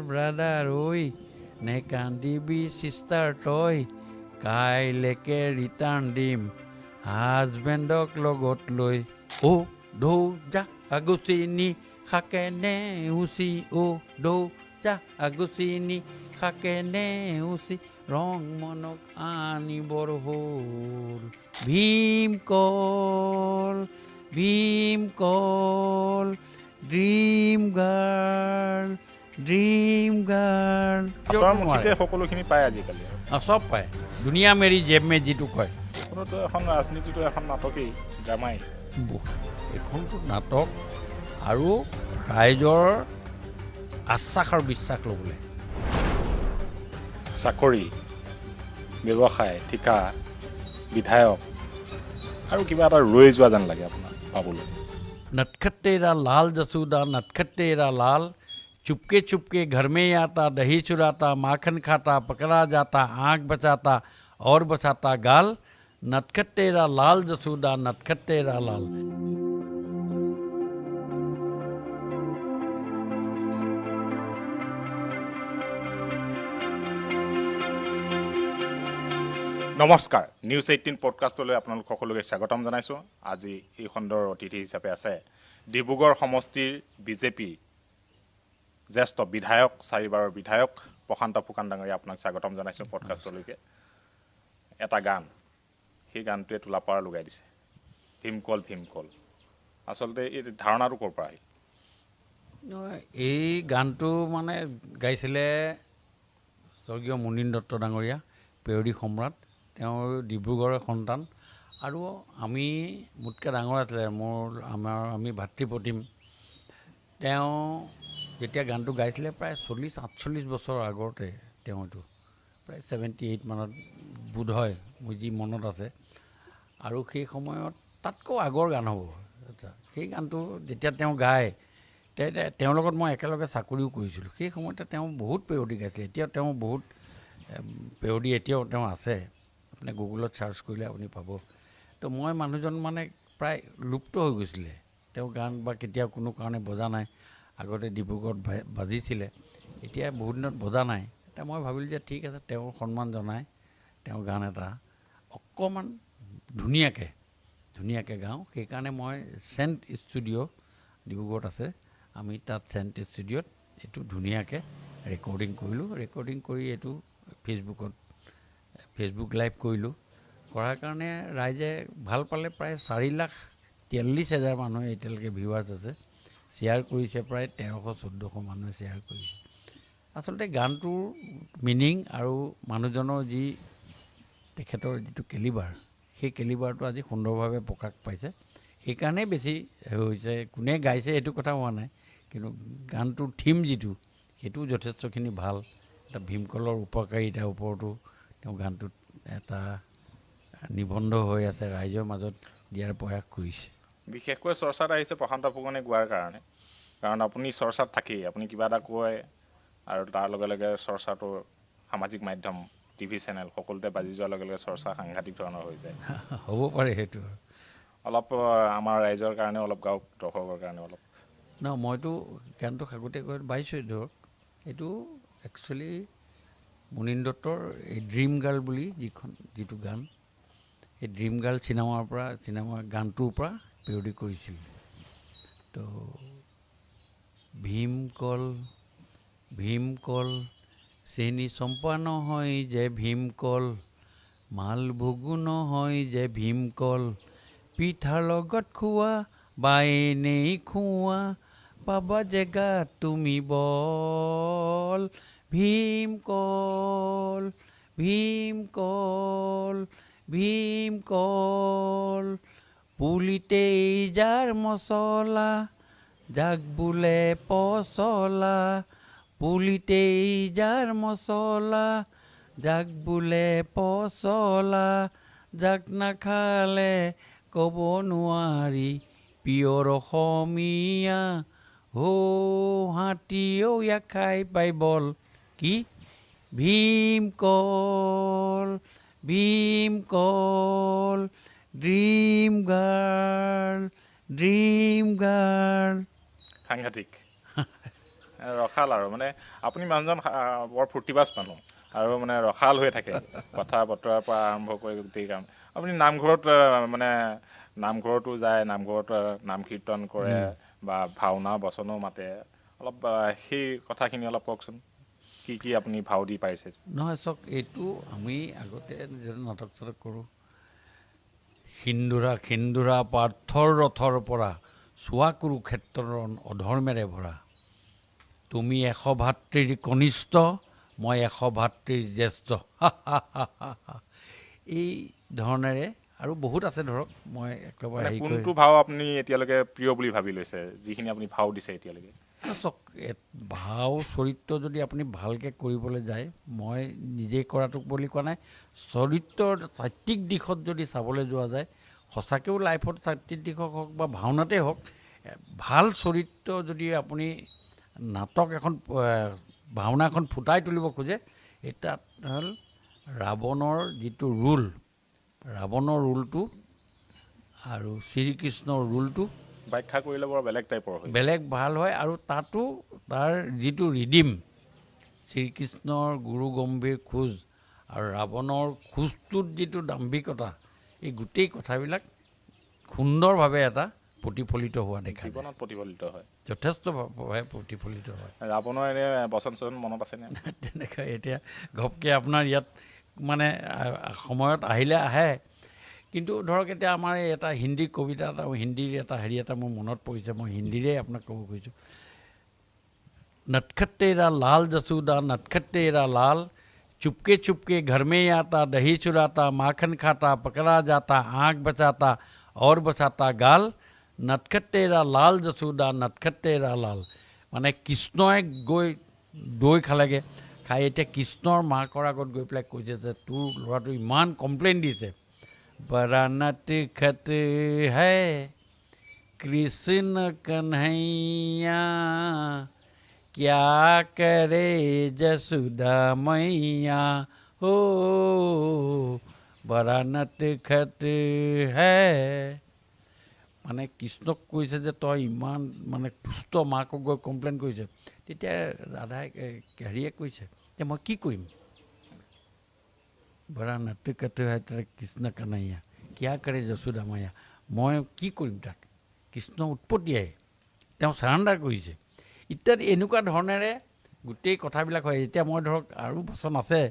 Brother ঐ নেকান্দিবি sister তই কাইলৈকে ৰিটাৰ্ণ দিম হাজবেণ্ডক লগত লৈ ও দৌ যা আগুচিনি খাকে নে উচি ও দৌ যা আগুচিনি খাকে নে উচি ৰং মনক আনিবৰ হ'ল ভীমকল ড্ৰিম গাৰ্ল সকলোখিনি পায় আজিকালি চব পায় দুনিয়া মেৰি জেব মে যিটো কয় এখন ৰাজনীতিটো এখন নাটকেই ড্ৰামাই এইখনটো নাটক আৰু ৰাইজৰ আশ্বাস আৰু বিশ্বাস ল'বলৈ চাকৰি ব্যৱসায় ঠিকা বিধায়ক আৰু কিবা এটা ৰৈ যোৱা যেন লাগে আপোনাৰ পাবলৈ नटखट्टेरा लाल जसूदा नटखट्टेरा लाल चुपके चुपके घर में आता दही चुराता माखन खाता पकड़ा जाता आँख बचाता और बचाता गाल नटखट्टेरा लाल जसूदा नटखट्टेरा लाल নমস্কাৰ নিউজ 18 পডকাষ্টলৈ আপোনালোক সকলোকে স্বাগতম জনাইছোঁ আজি এই খণ্ডৰ অতিথি হিচাপে আছে ডিব্ৰুগড় সমষ্টিৰ বিজেপি জ্যেষ্ঠ বিধায়ক চাৰিবাৰৰ বিধায়ক প্ৰশান্ত ফুকান ডাঙৰীয়া আপোনাক স্বাগতম জনাইছোঁ পডকাষ্টলৈকে এটা গান সেই গানটোৱে তোলাপাৰ লগাই দিছে ভীমকল আচলতে এই ধাৰণাটো ক'ৰ পৰা আহিল এই গানটো মানে গাইছিলে স্বৰ্গীয় মুনীন দত্ত ডাঙৰীয়া পেয়ৰী সম্ৰাট তেওঁৰ ডিব্ৰুগড়ৰ সন্তান আৰু আমি মোতকৈ ডাঙৰ আছিলে আমি ভাতৃপ্ৰতিম তেওঁ যেতিয়া গানটো গাইছিলে প্ৰায় 40-48 বছৰ আগতে তেওঁ এইটো প্ৰায় 78 মানত বোধ হয় মোৰ যি মনত আছে আৰু সেই সময়ত তাতকৈ আগৰ গান হ'ব সেই গানটো যেতিয়া তেওঁ গায় তেওঁৰ লগত মই একেলগে চাকৰিও কৰিছিলোঁ সেই সময়তে তেওঁ বহুত পেৰডি গাইছিলে এতিয়া তেওঁ বহুত পেৰডি এতিয়াও তেওঁ আছে আপুনি গুগলত চাৰ্চ কৰিলে আপুনি পাব তো মই মানুহজন মানে প্ৰায় লুপ্ত হৈ গৈছিলে তেওঁ গান বা কেতিয়া কোনো কাৰণে বজা নাই আগতে ডিব্ৰুগড়ত বাজিছিলে এতিয়া বহুত দিনত বজা নাই এতিয়া মই ভাবিলোঁ যে ঠিক আছে তেওঁৰ সন্মান জনাই তেওঁৰ গান এটা অকণমান ধুনীয়াকৈ গাওঁ সেইকাৰণে মই চেণ্ট ষ্টুডিঅ' ডিব্ৰুগড়ত আছে আমি তাত চেণ্ট ষ্টুডিঅ'ত এইটো ধুনীয়াকৈ ৰেকৰ্ডিং কৰি এইটো ফেচবুক লাইভ কৰিলোঁ কৰাৰ কাৰণে ৰাইজে ভাল পালে প্ৰায় 4,43,000 মানুহে এতিয়ালৈকে ভিউৱাৰ্ছ আছে শ্বেয়াৰ কৰিছে প্ৰায় 1300-1400 মানুহে শ্বেয়াৰ কৰিছে আচলতে গানটোৰ মিনিং আৰু মানুহজনৰ যি তেখেতৰ যিটো কেলিবাৰ সেই কেলিবাৰটো আজি সুন্দৰভাৱে প্ৰকাশ পাইছে সেইকাৰণেই বেছি হৈছে কোনে গাইছে এইটো কথা হোৱা নাই কিন্তু গানটোৰ থিম যিটো সেইটো যথেষ্টখিনি ভাল এটা ভীমকলৰ উপকাৰিতাৰ ওপৰতো তেওঁ গানটোত এটা নিবন্ধ হৈ আছে ৰাইজৰ মাজত দিয়াৰ প্ৰয়াস কৰিছে বিশেষকৈ চৰ্চাত আহিছে প্ৰশান্ত ফুকনে গোৱাৰ কাৰণে কাৰণ আপুনি চৰ্চাত থাকেই আপুনি কিবা এটা কয় আৰু তাৰ লগে লগে চৰ্চাটো সামাজিক মাধ্যম টিভি চেনেল সকলোতে বাজি যোৱাৰ লগে লগে চৰ্চা সাংঘাতিক ধৰণৰ হৈ যায় হ'ব পাৰে সেইটো অলপ আমাৰ ৰাইজৰ কাৰণে অলপ গাঁৱক দৰ্শকৰ কাৰণে অলপ মইতো গানটো আগতীয়াকৈ বাইছোঁ ধৰক এইটো একচুৱেলি মুনীন দত্তৰ এই ড্ৰিম গাৰ্ল বুলি যিটো গান এই ড্ৰিম গাৰ্ল চিনেমাৰ গানটোৰ পৰা পেৰডি কৰিছিল তো ভীমকল চেনি চম্পা নহয় যে ভীমকল মালভোগো নহয় যে ভীমকল পিঠাৰ লগত খোৱা বা এনেই খোৱা পাবা জেগা তুমি বল ভীমকল পুলিতেই যাৰ মচলা যাক বোলে পচলা পুলিতেই যাৰ মচলা যাক বোলে পচলা যাক নাখালে ক'ব নোৱাৰি পিয়ৰ অসমীয়া হাতীও ইয়াক খাই পাই বল কি ভীমকল ড্ৰিম গাৰ্ল সাংঘাতিক ৰখাল আৰু মানে আপুনি মানুহজন বৰ ফূৰ্তিবাজ মানুহ আৰু মানে ৰখাল হৈ থাকে কথা বতৰাৰ পৰা আৰম্ভ কৰি গোটেই কাম আপুনি নামঘৰত মানে নামঘৰতো যায় নামঘৰত নাম কীৰ্তন কৰে বা ভাওনা বচনো মাতে অলপ সেই কথাখিনি অলপ কওকচোন কি কি আপুনি ভাও দি পাৰিছে নহয় চাওক এইটো আমি আগতে যিটো নাটক চাটক কৰোঁ সিন্দুৰা পাৰ্থৰ ৰথৰ পৰা চোৱা কুৰুক্ষেত্ৰৰ অধৰ্মেৰে ভৰা তুমি 100 ভাতৃৰ কনিষ্ঠ মই 100 ভাতৃৰ জ্যেষ্ঠ এই ধৰণেৰে আৰু বহুত আছে ধৰক মই একেবাৰে কোনটো ভাও আপুনি এতিয়ালৈকে প্ৰিয় বুলি ভাবি লৈছে যিখিনি আপুনি ভাও দিছে এতিয়ালৈকে চাওক ভাও চৰিত্ৰ যদি আপুনি ভালকৈ কৰিবলৈ যায় মই নিজেই কৰাটোক বুলি কোৱা নাই চৰিত্ৰৰ চাৰিত্ৰিক দিশত যদি চাবলৈ যোৱা যায় সঁচাকৈও লাইফত চাৰিত্ৰিক দিশক হওক বা ভাওনাতেই হওক ভাল চৰিত্ৰ যদি আপুনি নাটক এখন ভাওনা এখন ফুটাই তুলিব খোজে এটা হ'ল ৰাৱণৰ যিটো ৰাৱণৰ ৰোলটো আৰু শ্ৰীকৃষ্ণৰ ৰোলটো ব্যাখ্যা কৰিলে বৰ বেলেগ টাইপৰ হয় বেলেগ ভাল হয় আৰু তাতো তাৰ যিটো ৰিডিম শ্ৰীকৃষ্ণৰ গুৰু গম্ভীৰ খোজ আৰু ৰাৱণৰ খোজটোত যিটো দাম্ভিকতা এই গোটেই কথাবিলাক সুন্দৰভাৱে এটা প্ৰতিফলিত হোৱা দেখা জীৱনত প্ৰতিফলিত হয় যথেষ্টভাৱে প্ৰতিফলিত হয় ৰাৱণৰ এনে বচন মনত আছেনে তেনেকৈ এতিয়া ঘপকৈ আপোনাৰ ইয়াত মানে সময়ত আহিলে আহে কিন্তু ধৰক এতিয়া আমাৰ এটা হিন্দী কবিতা এটা হিন্দীৰ এটা হেৰি এটা মোৰ মনত পৰিছে মই হিন্দীৰে আপোনাক ক'ব খুজিছোঁ नटखट तेरा लाल जसूदा नटखट तेरा लाल चुपके चुपके घर में आता दही चुराता माखन खाता पकड़ा जाता आँख बचाता और बचाता गाल नटखट तेरा लाल जसूदा नटखट तेरा लाल মানে কৃষ্ণই গৈ দৈ খালেগৈ খাই এতিয়া কৃষ্ণৰ মাকৰ আগত গৈ পেলাই কৈছে যে তোৰ ল'ৰাটো ইমান কমপ্লেইন দিছে বৰা নটখট হে কৃষ্ণ কন্হैया क्या करे जसुदा मैया हो बड़ा नटखट है মানে কৃষ্ণক কৈছে যে তই ইমান মানে দুষ্ট মাকক গৈ কমপ্লেইন কৰিছে তেতিয়া ৰাধাই হেৰিয়ে কৈছে যে মই কি কৰিম বৰা নটখট है কৃষ্ণ কানাইয়া কিয়া কৰে যশোদা মায়া মই কি কৰিম তাক কৃষ্ণ উৎপত্তিয়াই তেওঁ চাৰেণ্ডাৰ কৰিছে ইত্যাদি এনেকুৱা ধৰণেৰে গোটেই কথাবিলাক হয় এতিয়া মই ধৰক আৰু বচন আছে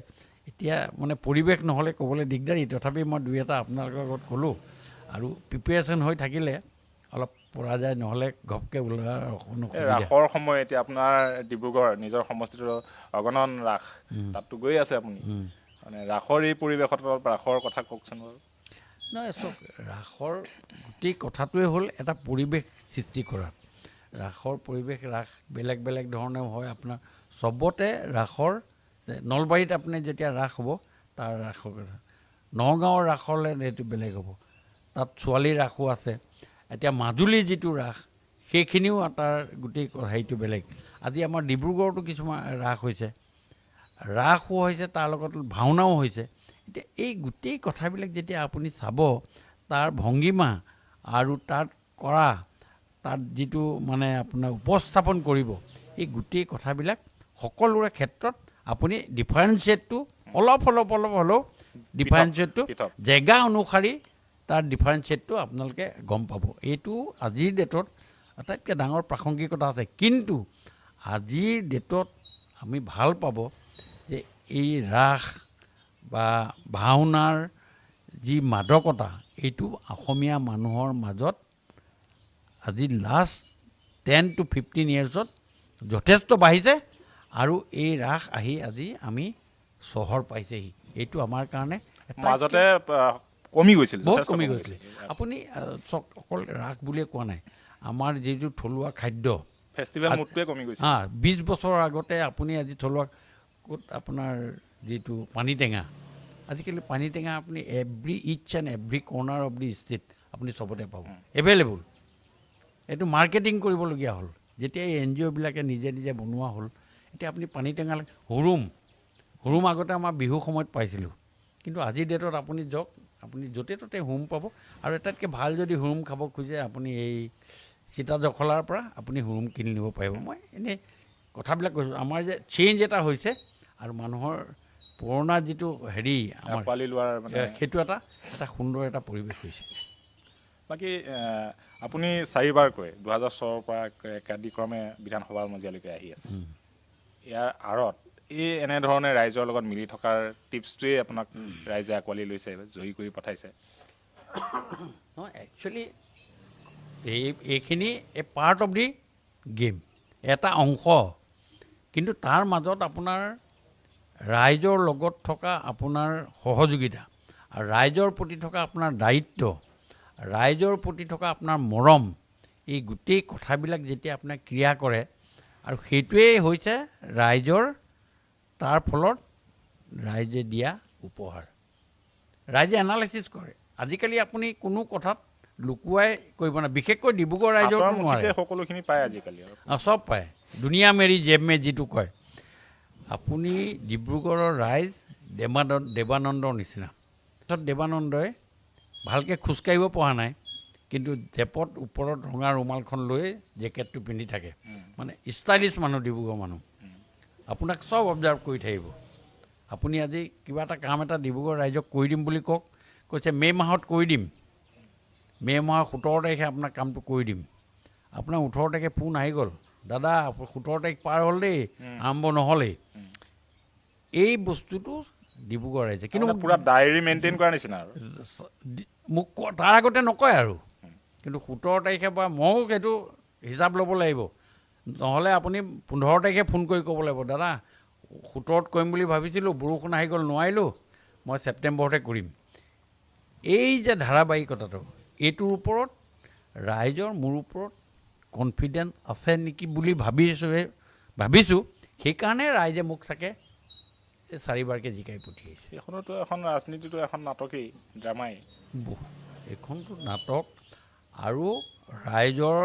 এতিয়া মানে পৰিৱেশ নহ'লে ক'বলৈ দিগদাৰী তথাপি মই দুই এটা আপোনালোকৰ আগত ক'লোঁ আৰু প্ৰিপেৰেশ্যন হৈ থাকিলে অলপ পৰা যায় নহ'লে ঘপকৈ ওলোৱাৰ ৰাসৰ সময় এতিয়া আপোনাৰ ডিব্ৰুগড় নিজৰ সমষ্টিটোৰ অগণন ৰাস তাততো গৈ আছে আপুনি মানে ৰাসৰ এই পৰিৱেশত ৰাসৰ কথা কওকচোন বাৰু নহয় চাওক ৰাসৰ গোটেই কথাটোৱে হ'ল এটা পৰিৱেশ সৃষ্টি কৰা ৰাসৰ পৰিৱেশ ৰাস বেলেগ বেলেগ ধৰণে হয় আপোনাৰ চবতে ৰাসৰ নলবাৰীত আপুনি যেতিয়া ৰাস হ'ব তাৰ ৰাসৰ কথা নগাঁৱৰ ৰাসলৈ সেইটো বেলেগ হ'ব তাত ছোৱালীৰ ৰাসো আছে এতিয়া মাজুলীৰ যিটো ৰাস সেইখিনিও তাৰ গোটেই হেৰিটো বেলেগ আজি আমাৰ ডিব্ৰুগড়তো কিছুমান ৰাস হৈছে ৰাসো হৈছে তাৰ লগত ভাওনাও হৈছে এতিয়া এই গোটেই কথাবিলাক যেতিয়া আপুনি চাব তাৰ ভংগীমা আৰু তাত কৰা তাত যিটো মানে আপোনাৰ উপস্থাপন কৰিব এই গোটেই কথাবিলাক সকলোৰে ক্ষেত্ৰত আপুনি ডিফাৰেঞ্চিয়েটটো অলপ হ'লেও ডিফাৰেঞ্চিয়েটটো জেগা অনুসৰি তাৰ ডিফাৰেঞ্চিয়েটটো আপোনালোকে গম পাব এইটো আজিৰ ডেটত আটাইতকৈ ডাঙৰ প্ৰাসংগিকতা আছে কিন্তু আজিৰ ডেটত আমি ভাল পাব যে এই ৰাস বা ভাওনাৰ যি মাদকতা এইটো অসমীয়া মানুহৰ মাজত আজি লাষ্ট 10 to 15 ইয়াৰ্ছত যথেষ্ট বাঢ়িছে আৰু এই ৰাস আহি আজি আমি চহৰ পাইছেহি এইটো আমাৰ কাৰণে মাজতে কমি গৈছিল বহুত কমি গৈছিলে আপুনি চক অকল ৰাস বুলিয়ে কোৱা নাই আমাৰ যিটো থলুৱা খাদ্য ফেষ্টিভেল মুডটোৱে কমি গৈছে 20 বছৰৰ আগতে আপুনি আজি থলুৱা ক'ত আপোনাৰ যিটো পানীটেঙা আজিকালি পানীটেঙা আপুনি each and every corner of the state আপুনি চবতে পাব এভেইলেবল এইটো মাৰ্কেটিং কৰিবলগীয়া হ'ল যেতিয়া এই NGOবিলাকে নিজে নিজে বনোৱা হ'ল এতিয়া আপুনি পানীটেঙা হুৰুম আগতে আমাৰ বিহু সময়ত পাইছিলোঁ কিন্তু আজিৰ ডেটত আপুনি যাওক আপুনি য'তে ত'তে হুৰুম পাব আৰু এটাতকৈ ভাল যদি হুৰুম খাব খোজে আপুনি এই সীতা জখলাৰ পৰা আপুনি হুৰুম কিনি নিব পাৰিব মই এনেই কথাবিলাক কৈছোঁ আমাৰ যে চেঞ্জ এটা হৈছে আৰু মানুহৰ পুৰণা যিটো হেৰি আমাৰ আঁকোৱালি লোৱাৰ মানে সেইটো এটা সুন্দৰ এটা পৰিৱেশ হৈছে। বাকী আপুনি 4বাৰকৈ 2006 পৰা একাদিক্ৰমে বিধানসভা মজিয়ালৈকে আহি আছে। ইয়াৰ আঁৰত এনেধৰণে ৰাইজৰ লগত মিলি থকাৰ টিপছটোৱে আপোনাক ৰাইজে আঁকোৱালি লৈছে, জয়ী কৰি পঠাইছে? একচুৱেলি এইখিনি পাৰ্ট অফ দি গেম, এটা অংশ, কিন্তু তাৰ মাজত আপোনাৰ ৰাইজৰ লগত থকা আপোনাৰ সহযোগিতা আৰু ৰাইজৰ প্ৰতি থকা আপোনাৰ দায়িত্ব, ৰাইজৰ প্ৰতি থকা আপোনাৰ মৰম, এই গোটেই কথাবিলাক যেতিয়া আপোনাক ক্ৰিয়া কৰে আৰু সেইটোৱেই হৈছে ৰাইজৰ তাৰ ফলত ৰাইজে দিয়া উপহাৰ। ৰাইজে এনালাইচিছ কৰে। আজিকালি আপুনি কোনো কথাত লুকুৱাই কৰিব নাই, বিশেষকৈ ডিব্ৰুগড় ৰাইজৰ সকলোখিনি পায় আজিকালি, চব পায়। দুনিয়া মেৰি জেব মে যিটো কয়, আপুনি ডিব্ৰুগড়ৰ ৰাইজ দেৱানন্দৰ নিচিনা। তাৰপিছত দেৱানন্দই ভালকৈ খোজকাঢ়িব পৰা নাই, কিন্তু জেপত ওপৰত ৰঙা ৰুমালখন লৈ জেকেটটো পিন্ধি থাকে, মানে ষ্টাইলিছ মানুহ ডিব্ৰুগড় মানুহ। আপোনাক চব অবজাৰ্ভ কৰি থাকিব। আপুনি আজি কিবা এটা কাম এটা ডিব্ৰুগড় ৰাইজক কৰি দিম বুলি কওক, কৈছে মে' মাহত কৰি দিম, মে' মাহৰ 17 তাৰিখে আপোনাৰ কামটো কৰি দিম। আপোনাৰ 18 তাৰিখে ফোন আহি গ'ল, দাদা 17 তাৰিখ পাৰ হ'ল দেই, আৰম্ভ নহ'লেই। এই বস্তুটো ডিব্ৰুগড় ৰাইজে কিন্তু পুৰা ডায়েৰী মেইনটেইন কৰাৰ নিচিনা আৰু মোক তাৰ আগতে নকয় আৰু, কিন্তু 17 তাৰিখে বা ময়ো সেইটো হিচাপ ল'ব লাগিব। নহ'লে আপুনি 15 তাৰিখে ফোন কৰি ক'ব লাগিব, দাদা 17ত কৰিম বুলি ভাবিছিলোঁ, বৰষুণ আহি গ'ল নোৱাৰিলোঁ, মই ছেপ্টেম্বৰতে কৰিম। এই যে ধাৰাবাহিকতাটো, এইটোৰ ওপৰত ৰাইজৰ মোৰ ওপৰত কনফিডেঞ্চ আছে নেকি বুলি ভাবিছোঁ। সেইকাৰণে ৰাইজে মোক চাগে 4বাৰকৈ জিকাই পঠিয়াইছে। এইখনতো এখন ৰাজনীতিটো এখন নাটকেই, ড্ৰামাই। এইখনতো নাটক আৰু ৰাইজৰ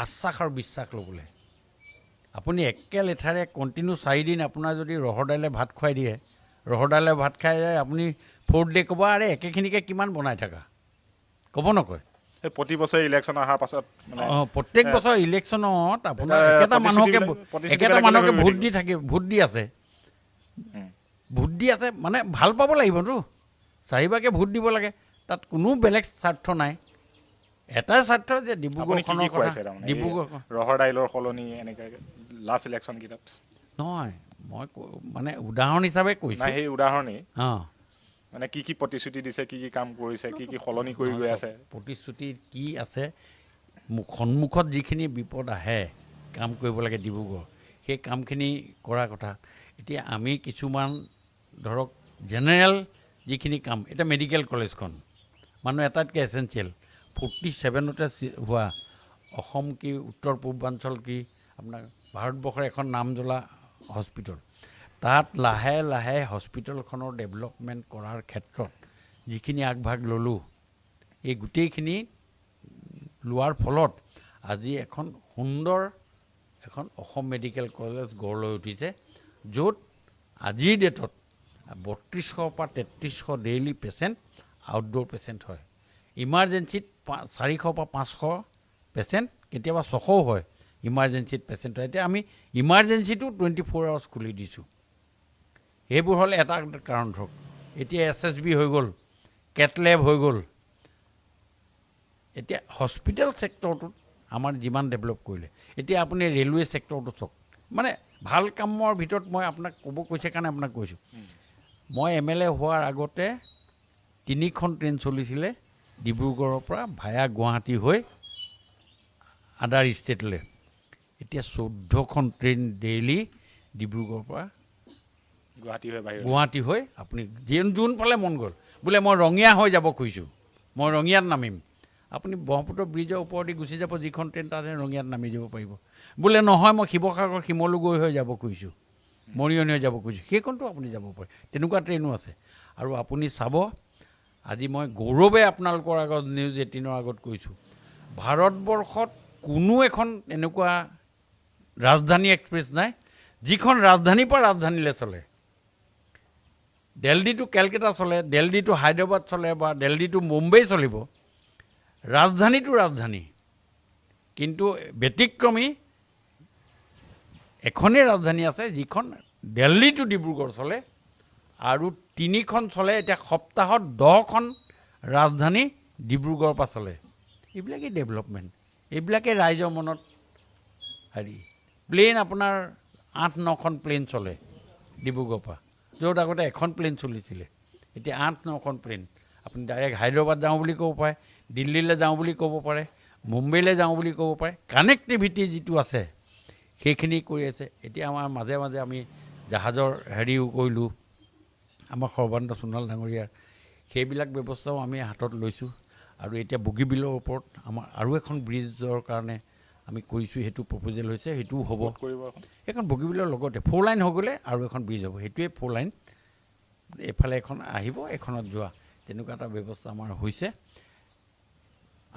আশ্বাস আৰু বিশ্বাস ল'বলৈ। আপুনি একে লেঠাৰে কণ্টিনিউ 4 দিন আপোনাৰ যদি ৰহৰ দাইলে ভাত খুৱাই দিয়ে, ৰহৰ দাইলে ভাত খাই আপুনি 4th ডে ক'ব, আৰে একেখিনিকে কিমান বনাই থাকা, ক'ব নকয়। প্ৰতি বছৰে ইলেকশ্যন অহাৰ পাছত প্ৰত্যেক বছৰ ইলেকশ্যনত আপোনাৰ একেটা মানুহকে ভোট দি আছে মানে ভাল পাব লাগিবতো। 4বাৰকৈ ভোট দিব লাগে, তাত কোনো বেলেগ স্বাৰ্থ নাই। এটাই স্বাৰ্থ যে ডিব্ৰুগড়খনৰ ৰহৰ দাইলৰ সলনি এনেকৈ লাষ্ট ইলেকশ্যন কেইটাত নহয়, মই মানে উদাহৰণ হিচাপে কৈছোঁ। সেই উদাহৰণেই মানে কি প্ৰতিশ্ৰুতি দিছে, কি কাম কৰিছে, কি সলনি কৰি গৈ আছে, প্ৰতিশ্ৰুতি কি আছে, সন্মুখত যিখিনি বিপদ আহে কাম কৰিব লাগে ডিব্ৰুগড়, সেই কামখিনি কৰাৰ কথা। এতিয়া আমি কিছুমান ধৰক জেনেৰেল যিখিনি কাম, এতিয়া মেডিকেল কলেজখন মানুহ আটাইতকৈ এচেঞ্চিয়েল, 47তে হোৱা অসম কি উত্তৰ পূৰ্বাঞ্চল কি আপোনাৰ ভাৰতবৰ্ষৰ এখন নাম জ্বলা হস্পিটেল, তাত লাহে লাহে হস্পিটেলখনৰ ডেভেলপমেণ্ট কৰাৰ ক্ষেত্ৰত যিখিনি আগভাগ ল'লোঁ, এই গোটেইখিনি লোৱাৰ ফলত আজি এখন সুন্দৰ এখন অসম মেডিকেল কলেজ গঢ় লৈ উঠিছে, য'ত আজিৰ ডেটত 3200 পৰা 3300 ডেইলি পেচেণ্ট আউটড'ৰ পেচেণ্ট হয়। ইমাৰ্জেঞ্চিত 400 পৰা 500 পেচেণ্ট, কেতিয়াবা 600 হয় ইমাৰ্জেঞ্চিত পেচেণ্ট হয়। এতিয়া আমি ইমাৰ্জেঞ্চিটো 24 আৱাৰ্ছ খুলি দিছোঁ। সেইবোৰ হ'ল এটা কাৰণ। ধৰক এতিয়া SSB হৈ গ'ল, কেট লেব হৈ গ'ল। এতিয়া হস্পিটেল ছেক্টৰটোত আমাৰ যিমান ডেভেলপ কৰিলে, এতিয়া আপুনি ৰেলৱে ছেক্টৰটো চাওক, মানে ভাল কামৰ ভিতৰত মই আপোনাক ক'ব কৈছে কাৰণে আপোনাক কৈছোঁ। মই MLA হোৱাৰ আগতে 3খন ট্ৰেইন চলিছিলে ডিব্ৰুগড়ৰ পৰা ভায়া গুৱাহাটী হৈ আদাৰ ষ্টেটলৈ। এতিয়া 14খন ট্ৰেইন ডেইলি ডিব্ৰুগড়ৰ পৰা গুৱাহাটী হৈ আপুনি যোন ফালে মন গ'ল, বোলে মই ৰঙিয়া হৈ যাব খুজিছোঁ, মই ৰঙিয়াত নামিম, আপুনি ব্ৰহ্মপুত্ৰ ব্ৰিজৰ ওপৰেদি গুচি যাব, যিখন ট্ৰেইন তাতে ৰঙিয়াত নামি যাব পাৰিব। বোলে নহয় মই শিৱসাগৰ শিমলুগুৰি হৈ যাব খুজিছোঁ, মৰিয়নি হৈ যাব খুজিছোঁ, সেইখনটো আপুনি যাব পাৰে। তেনেকুৱা ট্ৰেইনো আছে। আৰু আপুনি চাব, আজি মই গৌৰৱে আপোনালোকৰ আগত নিউজ 18ৰ আগত কৈছোঁ, ভাৰতবৰ্ষত কোনো এখন এনেকুৱা ৰাজধানী এক্সপ্ৰেছ নাই যিখন ৰাজধানীৰ পৰা ৰাজধানীলৈ চলে। দিল্লী টু কেলকাতা চলে, দিল্লী টু হায়দৰাবাদ চলে, বা দিল্লী টু মুম্বাই চলিব, ৰাজধানী টু ৰাজধানী। কিন্তু ব্যতিক্ৰমী এখনেই ৰাজধানী আছে যিখন দিল্লী টু ডিব্ৰুগড় চলে আৰু 3খন চলে এতিয়া সপ্তাহত 10খন ৰাজধানী ডিব্ৰুগড়ৰ পৰা চলে এইবিলাকেই ডেভেলপমেণ্ট এইবিলাকে ৰাইজৰ মনত হেৰি প্লেন আপোনাৰ 8-9খন প্লেন চলে ডিব্ৰুগড়ৰ পৰা য'ত আগতে এখন প্লেন চলিছিলে এতিয়া 8-9খন প্লেন আপুনি ডাইৰেক্ট হায়দৰাবাদ যাওঁ বুলি ক'ব পাৰে দিল্লীলৈ যাওঁ বুলি ক'ব পাৰে মুম্বাইলৈ যাওঁ বুলি ক'ব পাৰে কানেক্টিভিটি যিটো আছে সেইখিনি কৰি আছে এতিয়া আমাৰ মাজে মাজে আমি জাহাজৰ হেৰিও কৰিলোঁ আমাৰ সৰ্বানন্দ সোণোৱাল ডাঙৰীয়াৰ সেইবিলাক ব্যৱস্থাও আমি হাতত লৈছোঁ আৰু এতিয়া বগীবিলৰ ওপৰত আমাৰ আৰু এখন ব্ৰিজৰ কাৰণে আমি কৰিছোঁ সেইটো প্ৰপ'জেল হৈছে সেইটোও হ'ব এখন বগীবিলৰ লগতে 4 লাইন হৈ গ'লে আৰু এখন ব্ৰিজ হ'ব সেইটোৱে 4 লাইন এফালে এখন আহিব এখনত যোৱা তেনেকুৱা এটা ব্যৱস্থা আমাৰ হৈছে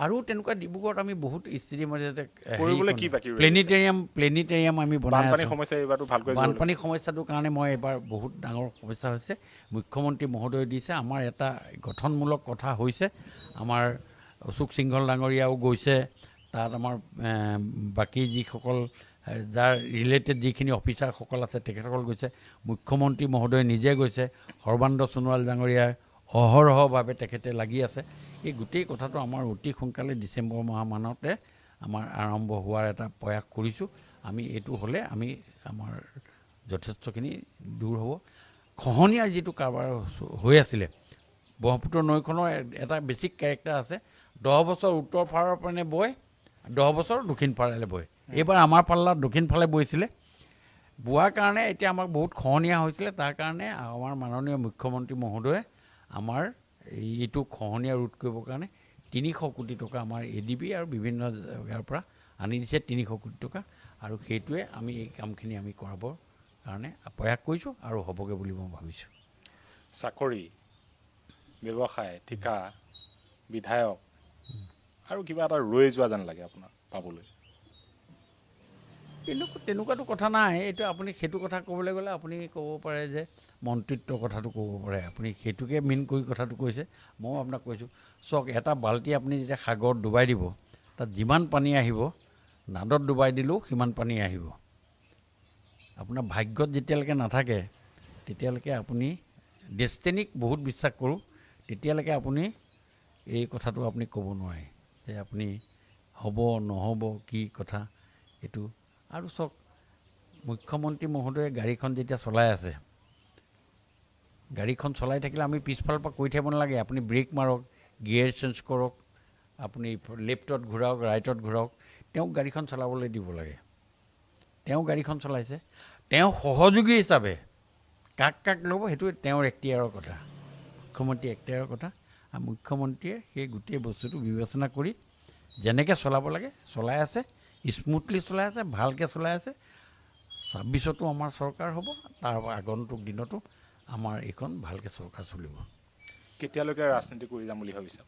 আৰু তেনেকুৱা ডিব্ৰুগড়ত আমি বহুত ষ্টেডিয়াম প্লেনেটেৰিয়াম আমি বনাই বানপানী সমস্যাটোৰ কাৰণে মই এবাৰ বহুত ডাঙৰ সমস্যা হৈছে মুখ্যমন্ত্ৰী মহোদয় দিছে আমাৰ এটা গঠনমূলক কথা হৈছে আমাৰ অশোক সিংহল ডাঙৰীয়াও গৈছে তাত আমাৰ বাকী যিসকল যাৰ ৰিলেটেড যিখিনি অফিচাৰসকল আছে তেখেতসকল গৈছে মুখ্যমন্ত্ৰী মহোদয় নিজে গৈছে সৰ্বানন্দ সোণোৱাল ডাঙৰীয়াৰ অহৰহভাৱে তেখেতে লাগি আছে এই গোটেই কথাটো আমাৰ অতি সোনকালে ডিচেম্বৰ মাহমানতে আমাৰ আৰম্ভ হোৱাৰ এটা প্ৰয়াস কৰিছোঁ আমি এইটো হ'লে আমি আমাৰ যথেষ্টখিনি দূৰ হ'ব খহনীয়াৰ যিটো কাৰবাৰ হৈ আছিলে ব্ৰহ্মপুত্ৰ নৈখনৰ এটা বেছিক কেৰেক্টাৰ আছে 10 বছৰ উত্তৰ ফালৰ পৰা বয় 10 বছৰ দক্ষিণ ফালে বয় এইবাৰ আমাৰ পাল্লা দক্ষিণ ফালে বৈছিলে বোৱাৰ কাৰণে এতিয়া আমাক বহুত খহনীয়া হৈছিলে তাৰ কাৰণে আমাৰ মাননীয় মুখ্যমন্ত্ৰী মহোদয়ে আমাৰ এইটো খহনীয়া ৰোধ কৰিবৰ কাৰণে 300 কোটি টকা আমাৰ এডিবি আৰু বিভিন্ন জেগাৰ পৰা আনি দিছে 300 কোটি টকা আৰু সেইটোৱে আমি এই কামখিনি আমি কৰাবৰ কাৰণে প্ৰয়াস কৰিছোঁ আৰু হ'বগৈ বুলি মই ভাবিছোঁ চাকৰি ব্যৱসায় ঠিকা বিধায়ক আৰু কিবা এটা ৰৈ যোৱা যেন লাগে আপোনাৰ পাবলৈ তেনেকুৱাটো কথা নাই এইটো আপুনি সেইটো কথা ক'বলৈ গ'লে আপুনি ক'ব পাৰে যে মন্ত্ৰিত্বৰ কথাটো ক'ব পাৰে আপুনি সেইটোকে মেইন কৰি কথাটো কৈছে ময়ো আপোনাক কৈছোঁ চাওক এটা বাল্টি আপুনি যেতিয়া সাগৰত ডুবাই দিব তাত যিমান পানী আহিব নাদত ডুবাই দিলেও সিমান পানী আহিব আপোনাৰ ভাগ্যত যেতিয়ালৈকে নাথাকে তেতিয়ালৈকে আপুনি ডেষ্টিনিক বহুত বিশ্বাস কৰোঁ তেতিয়ালৈকে আপুনি এই কথাটো আপুনি ক'ব নোৱাৰে যে আপুনি হ'ব নহ'ব কি কথা এইটো আৰু চাওক মুখ্যমন্ত্ৰী মহোদয়ে গাড়ীখন যেতিয়া চলাই আছে গাড়ীখন চলাই থাকিলে আমি পিছফালৰ পৰা কৈ থাকিব নালাগে আপুনি ব্ৰেক মাৰক গিয়েৰ চেঞ্জ কৰক আপুনি লেফ্টত ঘূৰাওক ৰাইটত ঘূৰাওক তেওঁক গাড়ীখন চলাবলৈ দিব লাগে তেওঁ গাড়ীখন চলাইছে তেওঁ সহযোগী হিচাপে কাক কাক ল'ব সেইটো তেওঁৰ এখতিয়াৰৰ কথা মুখ্যমন্ত্ৰী এখতিয়াৰৰ কথা আৰু মুখ্যমন্ত্ৰীয়ে সেই গোটেই বস্তুটো বিবেচনা কৰি যেনেকৈ চলাব লাগে চলাই আছে স্মুথলি চলাই আছে ভালকৈ চলাই আছে 26তো আমাৰ চৰকাৰ হ'ব তাৰ আগন্তুক দিনতো আমাৰ এইখন ভালকৈ চৰকাৰ চলিব কেতিয়ালৈকে ৰাজনীতি কৰি যাম বুলি ভাবিছে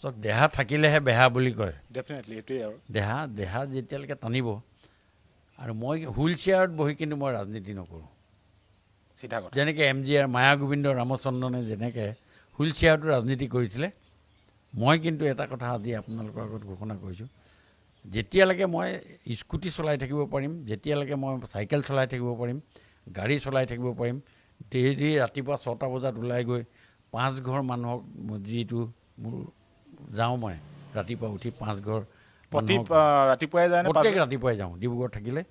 চাওক দেহা থাকিলেহে বেহা বুলি কয় ডেফিনেটলি এইটোৱেই আৰু দেহা যেতিয়ালৈকে টানিব আৰু মই হুইল চেয়াৰত বহি কিন্তু মই ৰাজনীতি নকৰোঁ চিধা কথা যেনেকৈ MGR মায়া গোবিন্দ ৰামচন্দ্ৰনে যেনেকৈ হুইল চেয়াৰটো ৰাজনীতি কৰিছিলে মই কিন্তু এটা কথা আজি আপোনালোকৰ আগত ঘোষণা কৰিছোঁ যেতিয়ালৈকে মই স্কুটি চলাই থাকিব পাৰিম যেতিয়ালৈকে মই চাইকেল চলাই থাকিব পাৰিম গাড়ী চলাই থাকিব পাৰিম ডেইলি ৰাতিপুৱা 6টা বজাত ওলাই গৈ 5 ঘৰ মানুহক যিটো মোৰ যাওঁ মই ৰাতিপুৱা উঠি 5 ঘৰ ৰাতিপুৱাই যায় প্ৰত্যেক ৰাতিপুৱাই যাওঁ ডিব্ৰুগড় থাকিলে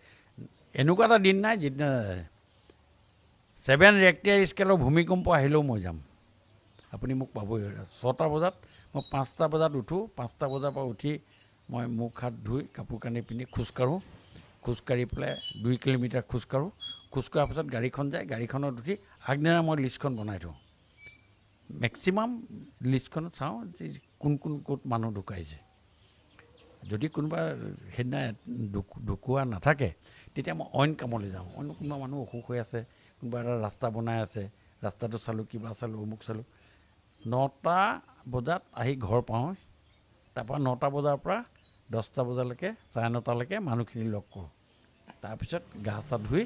এনেকুৱা এটা দিন নাই যিদিনা 7 ৰেক্টিয়াৰ স্কেলৰ ভূমিকম্প আহিলেও মই যাম আপুনি মোক পাবই 6টা বজাত মই 5টা বজাত উঠোঁ 5টা বজাৰ পৰা উঠি মই মুখ হাত ধুই কাপোৰ কানি পিন্ধি খোজকাঢ়ি পেলাই 2 কিলোমিটাৰ খোজকঢ়াৰ পিছত গাড়ীখন যায় গাড়ীখনত উঠি আগদিনা মই লিষ্টখন বনাই থওঁ মেক্সিমাম লিষ্টখনত চাওঁ যে কোন ক'ত মানুহ ঢুকাইছে যদি কোনোবা সেইদিনা ঢুকুৱা নাথাকে তেতিয়া মই অইন কামলৈ যাওঁ অন্য কোনোবা মানুহ অসুখ হৈ আছে কোনোবা এটা ৰাস্তা বনাই আছে ৰাস্তাটো চালোঁ কিবা চালোঁ অমুক চালোঁ 9টা বজাত আহি ঘৰ পাওঁ তাৰপৰা 9টা বজাৰ পৰা 10টা বজালৈকে 9:30লৈকে মানুহখিনি লগ কৰোঁ তাৰপিছত গা চা ধুই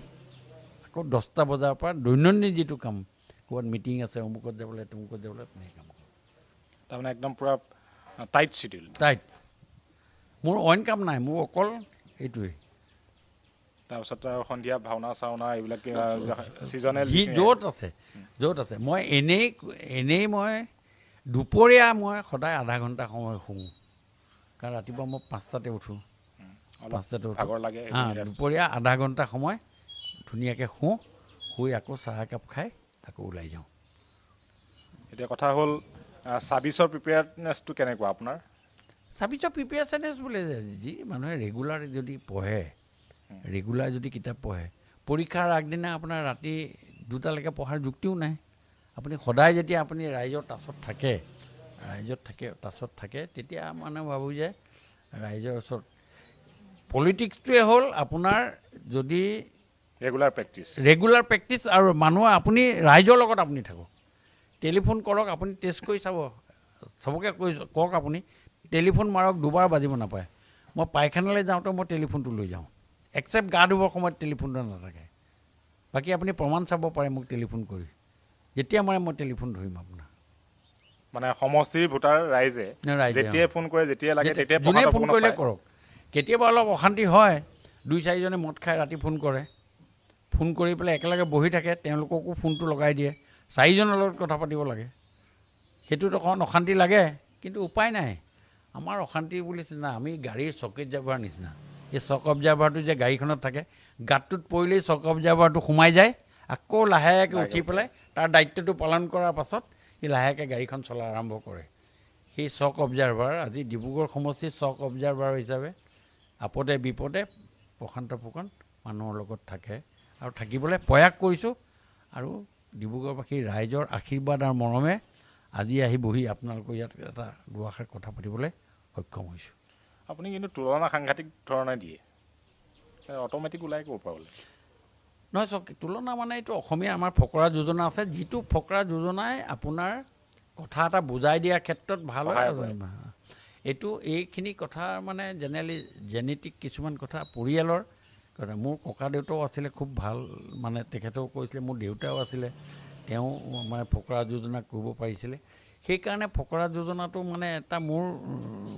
আকৌ 10টা বজাৰ পৰা দৈনন্দিন যিটো কাম ক'ৰবাত মিটিং আছে অমুকত যাবলৈ তমুকত যাবলৈ তেনেকৈ কাম কৰোঁ তাৰমানে একদম পূৰা টাইট চিডিউল টাইট মোৰ অইন কাম নাই মোৰ অকল এইটোৱেই তাৰপিছত আৰু সন্ধিয়া ভাওনা চাওনা এইবিলাক ছিজনেল য'ত আছে মই এনেই মই দুপৰীয়া মই সদায় আধা ঘণ্টা সময় শুওঁ কাৰণ ৰাতিপুৱা মই 5টাতে উঠোঁ 5টাতে উঠোঁ দুপৰীয়া আধা ঘণ্টা সময় ধুনীয়াকৈ শুই আকৌ চাহ একাপ খাই আকৌ ওলাই যাওঁ এতিয়া কথা হ'ল 26ৰ প্ৰিপেয়াৰনেছটো কেনেকুৱা আপোনাৰ 26ৰ প্ৰিপেয়াৰনেছ বোলে যি মানুহে ৰেগুলাৰ যদি পঢ়ে ৰেগুলাৰ যদি কিতাপ পঢ়ে পৰীক্ষাৰ আগদিনা আপোনাৰ ৰাতি 2টালৈকে পঢ়াৰ যুক্তিও নাই আপুনি সদায় যেতিয়া আপুনি ৰাইজৰ টাচত থাকে তেতিয়া মানে ভাবোঁ যে ৰাইজৰ ওচৰত পলিটিক্সটোৱে হ'ল আপোনাৰ যদি ৰেগুলাৰ প্ৰেক্টিছ আৰু মানুহ আপুনি ৰাইজৰ লগত আপুনি থাকক টেলিফোন কৰক আপুনি টেষ্ট কৰি চবকে কওক আপুনি টেলিফোন মাৰক 2বাৰ বাজিব নাপায় মই পায়খানালৈ যাওঁতে মই টেলিফোনটো লৈ যাওঁ একচেপ্ট গা ধুবৰ সময়ত টেলিফোনটো নাথাকে বাকী আপুনি প্ৰমাণ চাব পাৰে মোক টেলিফোন কৰি যেতিয়া মই টেলিফোন ধৰিম আপোনাৰ মানে সমষ্টিৰ ভোটাৰ ৰাইজে যেতিয়াই ফোন কৰে যেতিয়াই লাগে তেতিয়াই যোনে ফোন কৰিলে কৰক কেতিয়াবা অলপ অশান্তি হয় 2-4জনে মদ খাই ৰাতি ফোন কৰে ফোন কৰি পেলাই একেলগে বহি থাকে তেওঁলোককো ফোনটো লগাই দিয়ে 4জনৰ লগত কথা পাতিব লাগে সেইটোত অকণ অশান্তি লাগে কিন্তু উপায় নাই আমাৰ অশান্তি বুলি না আমি গাড়ীৰ চকেট যাবৰ নিচিনা এই চক অবজাৰ্ভাৰটো যে গাড়ীখনত থাকে গাঁতটোত পৰিলেই চক অবজাৰ্ভাৰটো সোমাই যায় আকৌ লাহেকৈ উঠি পেলাই তাৰ দায়িত্বটো পালন কৰাৰ পাছত সি লাহেকৈ গাড়ীখন চলা আৰম্ভ কৰে সেই চক অবজাৰ্ভাৰ আজি ডিব্ৰুগড় সমষ্টিৰ চক অবজাৰ্ভাৰ হিচাপে আপদে বিপদে প্ৰশান্ত ফুকন মানুহৰ লগত থাকে আৰু থাকিবলৈ প্ৰয়াস কৰিছোঁ আৰু ডিব্ৰুগড়বাসীৰ ৰাইজৰ আশীৰ্বাদ আৰু মৰমে আজি আহি বহি আপোনালোকৰ ইয়াত এটা দুআষাৰ কথা পাতিবলৈ সক্ষম হৈছোঁ আপুনি কিন্তু তুলনা সাংঘাতিক ধৰণে দিয়ে অট'মেটিক ওলাই ক'ৰ পৰা ওলাই নহয় চক তুলনা মানে এইটো অসমীয়া আমাৰ ফকৰা যোজনা আছে যিটো ফকৰা যোজনাই আপোনাৰ কথা এটা বুজাই দিয়াৰ ক্ষেত্ৰত ভাল হয় এইটো এইখিনি কথা মানে জেনেটিক কিছুমান কথা পৰিয়ালৰ কথা মোৰ ককা দেউতাও আছিলে খুব ভাল মানে তেখেতেও কৈছিলে মোৰ দেউতাও আছিলে তেওঁ মানে ফকৰা যোজনা কৰিব পাৰিছিলে সেইকাৰণে ফকৰা যোজনাটো মানে এটা মোৰ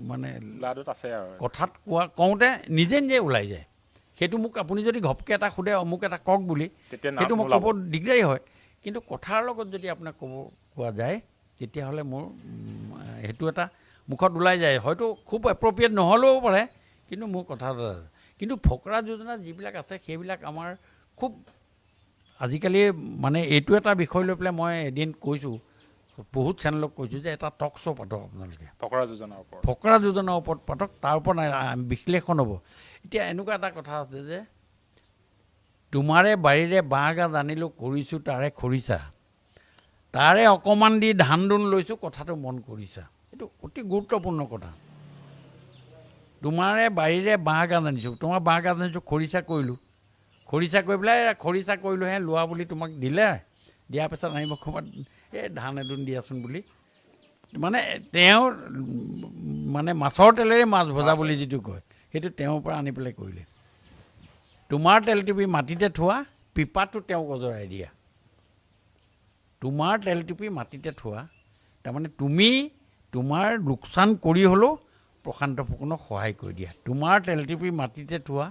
মানে লাডুত আছে আৰু কথাত কওঁতে নিজে ওলাই যায় সেইটো মোক আপুনি যদি ঘপকৈ এটা সোধে অমুক এটা কওক বুলি সেইটো মোক ক'ব দিগদাৰী হয় কিন্তু কথাৰ লগত যদি আপোনাক কোৱা যায় তেতিয়াহ'লে মোৰ সেইটো এটা মুখত ওলাই যায় হয়তো খুব এপ্ৰপ্ৰিয়েট নহ'লেও পাৰে কিন্তু মোৰ কথা কিন্তু ফকৰা যোজনা যিবিলাক আছে সেইবিলাক আমাৰ খুব আজিকালি মানে এইটো এটা বিষয় লৈ পেলাই মই এদিন কৈছোঁ বহুত চেনেলক কৈছোঁ যে এটা টক শ্ব' পাতক আপোনালোকে ফকৰা যোজনাৰ ওপৰত পাতক তাৰ ওপৰত বিশ্লেষণ হ'ব এতিয়া এনেকুৱা এটা কথা আছে যে তোমাৰে বাৰীৰে বাঁহ গাজ আনিলোঁ কৰিছোঁ তাৰে খৰিচা তাৰে অকণমান দি ধান দুন লৈছোঁ কথাটো মন কৰিছা এইটো অতি গুৰুত্বপূৰ্ণ কথা তোমাৰে বাৰীৰে বাঁহ গাজ আনিছোঁ তোমাৰ বাঁহ গাজ আনিছোঁ খৰিচা কৰিলোঁ খৰিচা কৰি পেলাই খৰিচা কৰিলোঁহে লোৱা বুলি তোমাক দিলে দিয়াৰ পিছত আনিব ক'ৰবাত এই ধান এদোন দিয়াচোন বুলি মানে তেওঁৰ মানে মাছৰ তেলেৰে মাছ ভজা বুলি যিটো কয় সেইটো তেওঁৰ পৰা আনি পেলাই কৰিলে তোমাৰ তেলটিপি মাটিতে থোৱা পিপাটো তেওঁক অজৰাই দিয়া তোমাৰ তেলটিপি মাটিতে থোৱা তাৰমানে তুমি তোমাৰ লোকচান কৰি হ'লেও প্ৰশান্ত ফুকনক সহায় কৰি দিয়া তোমাৰ তেলটিপি মাটিতে থোৱা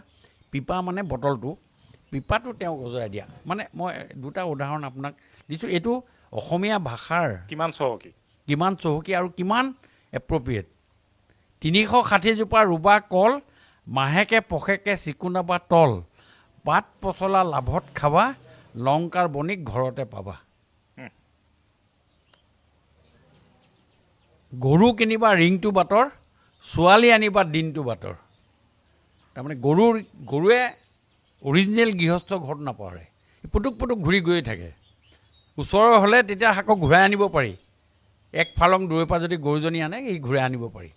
পিপা মানে বটলটো পিপাটো তেওঁক অজৰাই দিয়া মানে মই দুটা উদাহৰণ আপোনাক দিছোঁ এইটো অসমীয়া ভাষাৰ কিমান চহকী আৰু কিমান এপ্ৰপ্ৰিয়েট 360 জোপা ৰুবা কল মাহেকে পষেকে চিকুনাবা তল পাত পচলা লাভত খাবা লংকাৰ বণিক ঘৰতে পাবা গৰু কিনিবা ৰিংটো বাটৰ ছোৱালী আনিবা দিনটো বাটৰ তাৰমানে গৰুৱে অৰিজিনেল গৃহস্থ ঘৰত নাপাৰে পুটুক ঘূৰি গৈয়ে থাকে ওচৰৰ হ'লে তেতিয়া আকৌ ঘূৰাই আনিব পাৰি এক ফালং দূৰৰ পৰা যদি গৰুজনী আনে সি ঘূৰাই আনিব পাৰি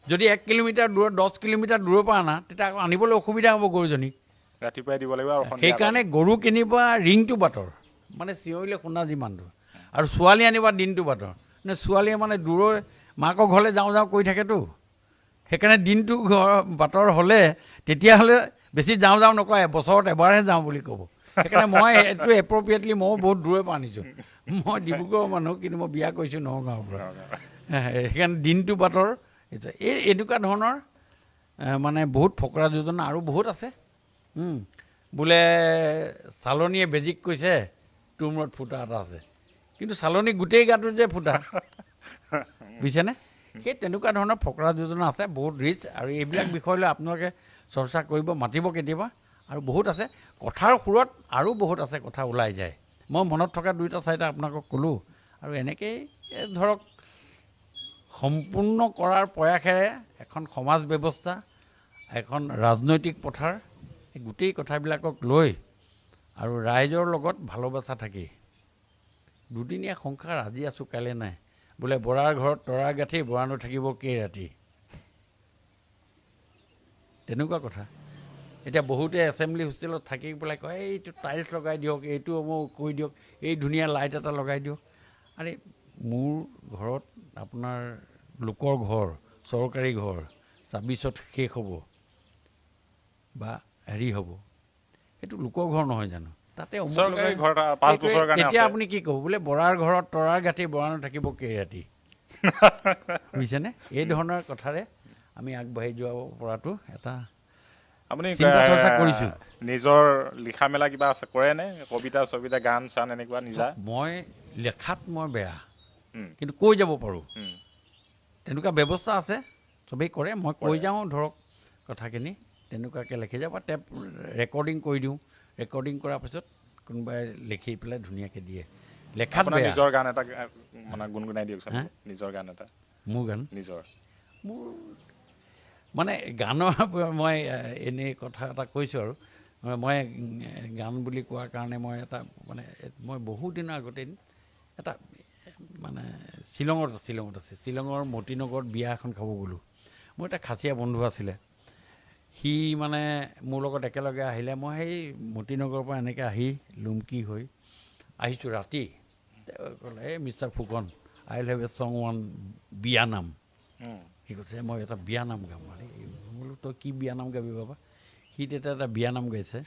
যদি 1 কিলোমিটাৰ দূৰত 10 কিলোমিটাৰ দূৰৰ পৰা আনা তেতিয়া আকৌ আনিবলৈ অসুবিধা হ'ব গৰুজনীক ৰাতিপুৱাই দিব লাগিব সেইকাৰণে গৰু কিনিবা ৰিংটো বাটৰ মানে চিঞৰিলে শুনা যিমান দূৰ আৰু ছোৱালী আনিবা দিনটো বাটৰ নে ছোৱালীয়ে মানে দূৰৰ মাকৰ ঘৰলৈ যাওঁ কৰি থাকেতো সেইকাৰণে দিনটো বাটৰ হ'লে তেতিয়াহ'লে বেছি যাওঁ নকয় বছৰত এবাৰহে যাওঁ বুলি ক'ব সেইকাৰণে মই এইটো এপ্ৰপ্ৰিয়েটলি ময়ো বহুত দূৰৰ পৰা আনিছোঁ মই ডিব্ৰুগড়ৰ মানুহ কিন্তু মই বিয়া কৰিছোঁ নগাঁৱৰ পৰা সেইকাৰণে দিনটো বাটৰ এই এনেকুৱা ধৰণৰ মানে বহুত ফকৰা যোজনা আৰু বহুত আছে বোলে চালনীয়ে বেজিক কৈছে তোৰ মূৰত ফুটা এটা আছে, কিন্তু চালনী গোটেই গাটোত যে ফুটা, বুজিছেনে? সেই তেনেকুৱা ধৰণৰ ফকৰা যোজনা আছে, বহুত ৰিচ। আৰু এইবিলাক বিষয় লৈ আপোনালোকে চৰ্চা কৰিব, মাতিব কেতিয়াবা। আৰু বহুত আছে কথাৰ সুৰত, আৰু বহুত আছে, কথা ওলাই যায়। মই মনত থকা 2-4টা আপোনালোকক ক'লোঁ। আৰু এনেকেই ধৰক সম্পূৰ্ণ কৰাৰ প্ৰয়াসেৰে এখন সমাজ ব্যৱস্থা, এখন ৰাজনৈতিক পথাৰ, এই গোটেই কথাবিলাকক লৈ আৰু ৰাইজৰ লগত ভালোবাসা থাকি দুদিনীয়া সংসাৰ, আজি আছোঁ কাইলৈ নাই। বোলে বৰাৰ ঘৰত তৰাৰ গাঁঠি, বৰানো থাকিব কেই ৰাতি, তেনেকুৱা কথা। এতিয়া বহুতে এছেম্বলি হোষ্টেলত থাকি পেলাই কয় এইটো টাইলছ লগাই দিয়ক, এইটো মোক কৈ দিয়ক, এই ধুনীয়া লাইট এটা লগাই দিয়ক। আৰে মোৰ ঘৰত আপোনাৰ লোকৰ ঘৰ, চৰকাৰী ঘৰ 26ত শেষ হ'ব বা হেৰি হ'ব, সেইটো লোকৰ ঘৰ নহয় জানো? তাতে এতিয়া আপুনি কি ক'ব? বোলে বৰাৰ ঘৰত তৰাৰ গাঁঠি, বৰানো থাকিব কেই ৰাতি, বুজিছেনে? এই ধৰণৰ কথাৰে আমি আগবাঢ়ি যোৱা পৰাটো এটা আপুনি চিন্তা চৰ্চা কৰিছোঁ। নিজৰ লিখা মেলা কিবা আছে, কৰেনে? কবিতা চবিতা, গান চান এনেকুৱা নিজা? মই লেখাত মই বেয়া, কিন্তু কৈ যাব পাৰোঁ, তেনেকুৱা ব্যৱস্থা আছে, চবেই কৰে। মই কৈ যাওঁ ধৰক কথাখিনি, তেনেকুৱাকৈ লিখি যাওঁ বা টেপ ৰেকৰ্ডিং কৰি দিওঁ। ৰেকৰ্ডিং কৰাৰ পিছত কোনোবাই লিখি পেলাই ধুনীয়াকৈ দিয়ে। লেখাত বেয়া। নিজৰ গান এটা মানে গুণগুণাই দিয়কচোন, নিজৰ গান এটা। মোৰ গান? নিজৰ মোৰ মানে গানৰ মই এনেই কথা এটা কৈছোঁ আৰু মই গান বুলি কোৱাৰ কাৰণে মই এটা মানে মই বহুত দিনৰ আগতে এটা মানে শ্বিলঙত আছে, শ্বিলঙৰ মতিনগৰত বিয়া এখন খাব গ'লোঁ। মোৰ এটা খাচীয়া বন্ধু আছিলে, সি মানে মোৰ লগত একেলগে আহিলে। মই সেই মতিনগৰৰ পৰা এনেকৈ আহি লুমকি হৈ আহিছোঁ ৰাতি। ক'লে এই mister Phukan, I will have a song one, বিয়া নাম। সি কৈছে মই এটা বিয়া নাম গাম। বোলো তই কি বিয়া নাম গাবি বাবা? সি তেতিয়া এটা বিয়া নাম গাইছে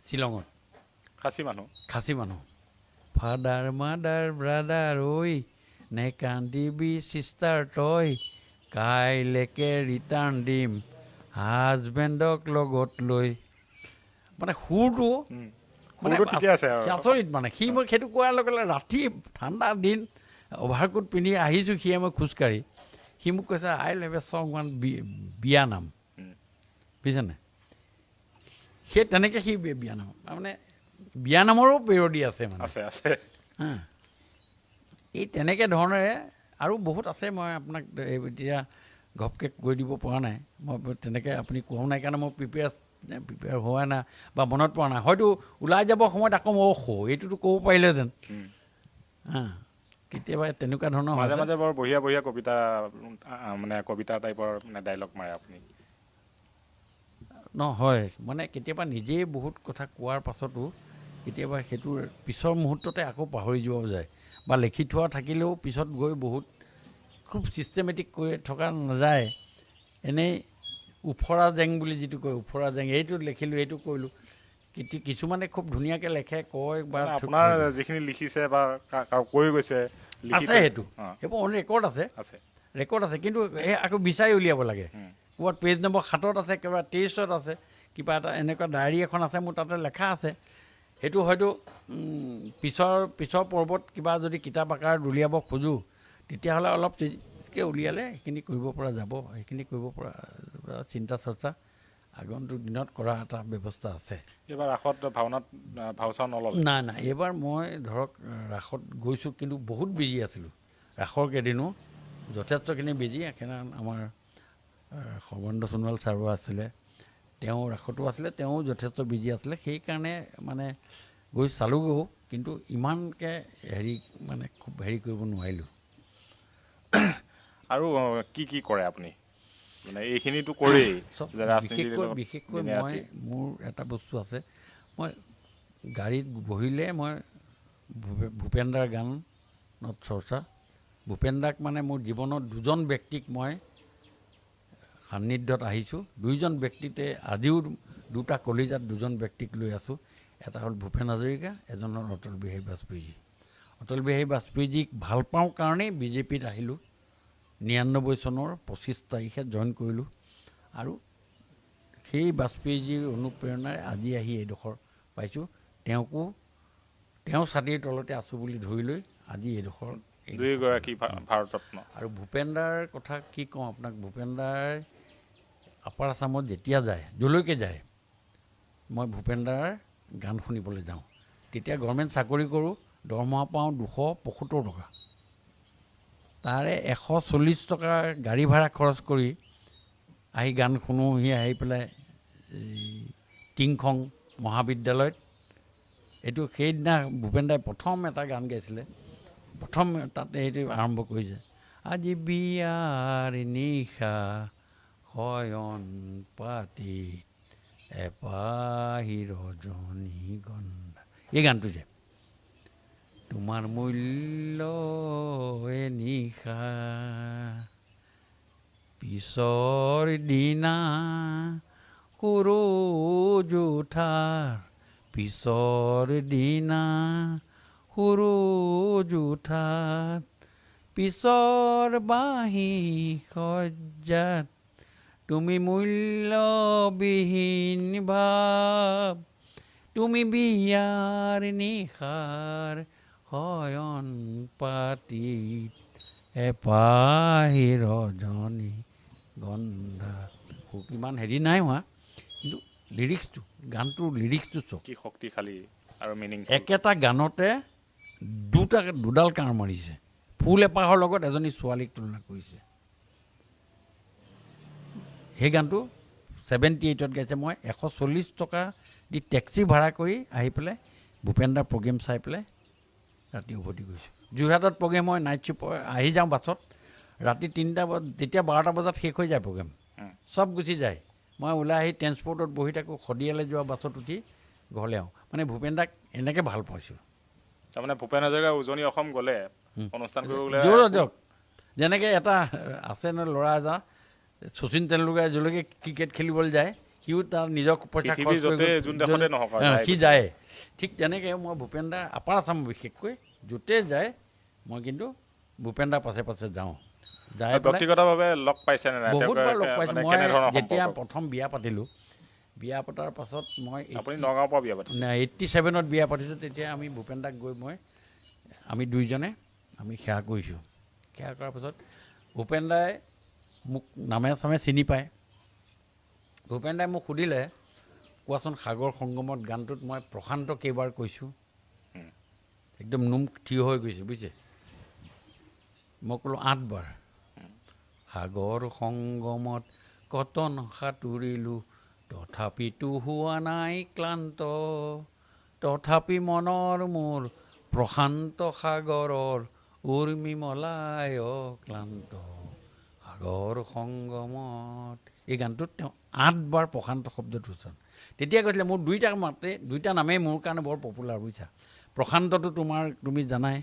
শ্বিলঙত, খাচী মানুহ। ফাদাৰ মাদাৰ ব্ৰাদাৰ ঐ, নেকান্দিবি চিষ্টাৰ তই, কাইলৈকে ৰিটাৰ্ণ দিম হাজবেণ্ডক লগত লৈ। মানে সুৰটো মানে আচৰিত। মানে সি মই সেইটো কোৱাৰ লগে লগে ৰাতি ঠাণ্ডা দিন অভাৰকোট পিন্ধি আহিছোঁ, সিয়ে মই খোজকাঢ়ি, সি মোক কৈছে I will have a song one, বিয়া নাম, বুজিছেনে? সেই তেনেকৈ সি বিয়া নাম, মানে বিয়া নামৰো পেৰডি আছে মানে এই তেনেকৈ ধৰণেৰে আৰু বহুত আছে। মই আপোনাক এতিয়া ঘপকৈ কৈ দিব পৰা নাই, মই তেনেকৈ আপুনি কোৱাও নাই কাৰণে মই প্ৰিপেয়াৰ হোৱা নাই বা মনত পৰা নাই। হয়তো ওলাই যাব সময়ত আকৌ মই এইটোতো ক'ব পাৰিলেহেঁতেন। কেতিয়াবা তেনেকুৱা ধৰণৰ মাজে মাজে বৰ বঢ়িয়া বঢ়িয়া কবিতা, মানে কবিতা টাইপৰ মানে ডাইলগ মাৰে আপুনি। নহয় মানে কেতিয়াবা নিজেই বহুত কথা কোৱাৰ পাছতো কেতিয়াবা সেইটো পিছৰ মুহূৰ্ততে আকৌ পাহৰি যোৱাও যায়, বা লিখি থোৱা থাকিলেও পিছত গৈ বহুত খুব ছিষ্টেমেটিক কৰি থকা নাযায়। এনেই উফৰা জেং বুলি যিটো কয়, উফৰা জেং, এইটো লিখিলোঁ এইটো কৰিলোঁ। কিছুমানে খুব ধুনীয়াকৈ লেখে, কয় বা আপোনাৰ যিখিনি লিখিছে বা কৈ গৈছে আছে, সেইটো সেইবোৰ ৰেকৰ্ড আছে, কিন্তু সেই আকৌ বিচাৰি উলিয়াব লাগে। ক'ৰবাত পেজ নম্বৰ 7 আছে, কিবা 23 আছে, কিবা এটা এনেকুৱা ডায়েৰী এখন আছে মোৰ, তাতে লেখা আছে। সেইটো হয়তো পিছৰ পৰ্বত কিবা যদি কিতাপ আকাৰত উলিয়াব খোজোঁ, তেতিয়াহ'লে অলপ তেজকৈ উলিয়ালে সেইখিনি কৰিব পৰা যাব। সেইখিনি কৰিব পৰা চিন্তা চৰ্চা আগন্তুক দিনত কৰা এটা ব্যৱস্থা আছে। এইবাৰ ৰাসত ভাওচাও নল'লে? নাই, এইবাৰ মই ধৰক ৰাসত গৈছোঁ, কিন্তু বহুত বিজি আছিলোঁ। ৰাসৰ কেইদিনো যথেষ্টখিনি বিজি। সেইকাৰণে আমাৰ সৰ্বানন্দ সোণোৱাল ছাৰো আছিলে, তেওঁ ৰাসতো আছিলে, তেওঁ যথেষ্ট বিজি আছিলে। সেইকাৰণে মানে গৈ চালোগৈও, কিন্তু ইমানকৈ মানে খুব কৰিব নোৱাৰিলোঁ। আৰু কি কৰে আপুনি? মানে এইখিনিতো কৰেই। বিশেষকৈ মই মোৰ এটা বস্তু আছে, মই গাড়ীত বহিলে মই ভূপেন দাৰ গানত চৰ্চা। ভূপেন দাক মানে মোৰ জীৱনত দুজন ব্যক্তিক মই সান্নিধ্যত আহিছোঁ। দুইজন ব্যক্তিতে আজিও দুটা কলিজাত দুজন ব্যক্তিক লৈ আছোঁ। এটা হ'ল ভূপেন হাজৰিকা, এজন হ'ল অটল বিহাৰী বাজপেয়ীজী। অটল বিহাৰী বাজপেয়ীজীক ভাল পাওঁ কাৰণেই বিজেপিত আহিলোঁ। 99 চনৰ 25 তাৰিখে জইন কৰিলোঁ, আৰু সেই বাজপেয়ীজীৰ অনুপ্ৰেৰণাৰে আজি আহি এইডোখৰ পাইছোঁ। তেওঁ ছাতিৰ তলতে আছোঁ বুলি ধৰি লৈ আজি এইডোখৰ দুয়োগৰাকী ভাৰতৰত্ন। আৰু ভূপেনদাৰ কথা কি কওঁ আপোনাক, ভূপেনদাৰ আপাৰ আছামত যেতিয়া যায়, যলৈকে যায়, মই ভূপেনদাৰ গান শুনিবলৈ যাওঁ। তেতিয়া গভৰ্ণমেণ্ট চাকৰি কৰোঁ, দৰমহা পাওঁ 275 টকা। তাৰে 140 টকা গাড়ী ভাড়া খৰচ কৰি আহি গান শুনোহি। আহি পেলাই টিংখং মহাবিদ্যালয়ত, এইটো সেইদিনা ভূপেনদাই প্ৰথম এটা গান গাইছিলে, প্ৰথম তাতে সেইটো আৰম্ভ কৰিছে, আজি বিয়াৰ নিশা শয়ন পাতিত এপাহি ৰজনীগন্ধা, এই গানটো যে, তোমাৰ মূল্য এ নিশা পিছৰ দিনা সূৰুজ উঠাৰ, পিছৰ দিনা সূৰুজ উঠাত, পিছৰ বাঁহী সজ্জাত তুমি মূল্যবিহীন ভাৱ, তুমি বিয়াৰ নিশাৰ শয়ন পাতিত এপাহি ৰজনী গন্ধা। ইমান হেৰি নাই হোৱা, কিন্তু লিৰিক্সটো, গানটোৰ লিৰিক্সটো চব কি শক্তিশালী আৰু মিনিং। একেটা গানতে দুডাল কাঁড় মাৰিছে। ফুল এপাহৰ লগত এজনী ছোৱালীক তুলনা কৰিছে। সেই গানটো 78ত গাইছে। মই 140 টকা দি টেক্সি ভাড়া কৰি আহি পেলাই ভূপেনদাৰ প্ৰগ্ৰেম চাই পেলাই ৰাতি উভতি গৈছোঁ। যোৰহাটত প্ৰগ্ৰেম হয়, নাইট শ্বুট আহি যাওঁ বাছত, ৰাতি 3টা বজাত, তেতিয়া 12টা বজাত শেষ হৈ যায় প্ৰগ্ৰেম, চব গুচি যায়। মই ওলাই আহি ট্ৰেন্সপৰ্টত বহি থাকোঁ, শদিয়ালৈ যোৱা বাছত উঠি ঘৰলৈ আহোঁ। মানে ভূপেনদাক এনেকৈ ভাল পাইছোঁ। তাৰমানে ভূপেন হাজৰিকা উজনি অসম গ'লে অনুষ্ঠান কৰিবলৈ যাওক, যেনেকৈ এটা আছে ন ল'ৰা এটা, শচীন তেণ্ডুলকাৰে যলৈকে ক্ৰিকেট খেলিবলৈ যায়, সিও তাৰ নিজৰ পইচা খৰচ কৰি সি যায়। ঠিক তেনেকৈ মই ভূপেনদাৰ আপাৰ আছাম বিশেষকৈ য'তে যায়, মই কিন্তু ভূপেনদাৰ পাছে পাছে যাওঁ। যাই ব্যক্তিগতভাৱে লগ পাইছে নে নাই? বহুতবাৰ লগ পাইছোঁ। মই যেতিয়া প্ৰথম বিয়া পাতিলোঁ, বিয়া পতাৰ পাছত মই নগাঁৱৰ পৰা বিয়া পাতিছোঁ, 87ত বিয়া পাতিছোঁ। তেতিয়া আমি ভূপেনদাক গৈ আমি দুইজনে সেৱা কৰিছোঁ। সেৱা কৰাৰ পাছত ভূপেনদাই মোক নামে চামে চিনি পায়। ভূপেনদাই মোক সুধিলে, কোৱাচোন সাগৰ সংগমত গানটোত মই প্ৰশান্ত কেইবাৰ কৈছোঁ? একদম নোম থিয় হৈ গৈছে, বুজিছে। মই ক'লোঁ 8 বাৰ। সাগৰ সংগমত কটন সাঁতুৰিলোঁ, তথাপিতো হোৱা নাই ক্লান্ত, তথাপি মনৰ মোৰ প্ৰশান্ত সাগৰৰ উৰ্মি মলাই অক্লান্ত, সাগৰ সংগমত। এই গানটোত তেওঁ 8 বাৰ প্ৰশান্ত শব্দটো উচ্চাৰণ। তেতিয়া কৈছিলে, মোৰ দুইটা নামেই মোৰ কাৰণে বৰ পপুলাৰ, বুজিছা। প্ৰশান্তটো তুমি জানাই,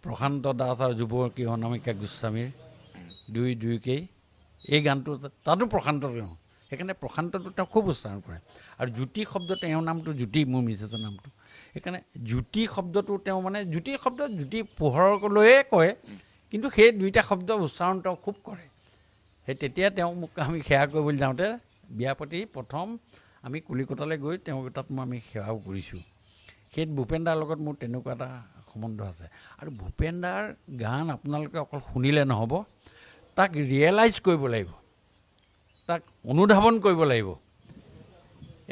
প্ৰশান্ত দাস আৰু যুৱকী অনামিকা গোস্বামীৰ দুইকেই। এই গানটো তাতো প্ৰশান্ত তেওঁ, সেইকাৰণে প্ৰশান্তটো তেওঁ খুব উচ্চাৰণ কৰে। আৰু জ্যোতি শব্দ, তেওঁৰ নামটো জ্যোতি, মোৰ মিছেছৰ নামটো, সেইকাৰণে জ্যোতি শব্দটো তেওঁ মানে জ্যোতি শব্দ জ্যোতি পোহৰলৈয়ে কয়, কিন্তু সেই দুইটা শব্দ উচ্চাৰণ তেওঁ খুব কৰে। সেই তেতিয়া তেওঁ মোক আমি সেৱা কৰিবলৈ যাওঁতে, বিয়া পাতি প্ৰথম আমি কলিকতালৈ গৈ তেওঁ তাত আমি সেৱাও কৰিছোঁ। সেই ভূপেনদাৰ লগত মোৰ তেনেকুৱা এটা সম্বন্ধ আছে। আৰু ভূপেনদাৰ গান আপোনালোকে অকল শুনিলে নহ'ব, তাক ৰিয়েলাইজ কৰিব লাগিব, তাক অনুধাৱন কৰিব লাগিব।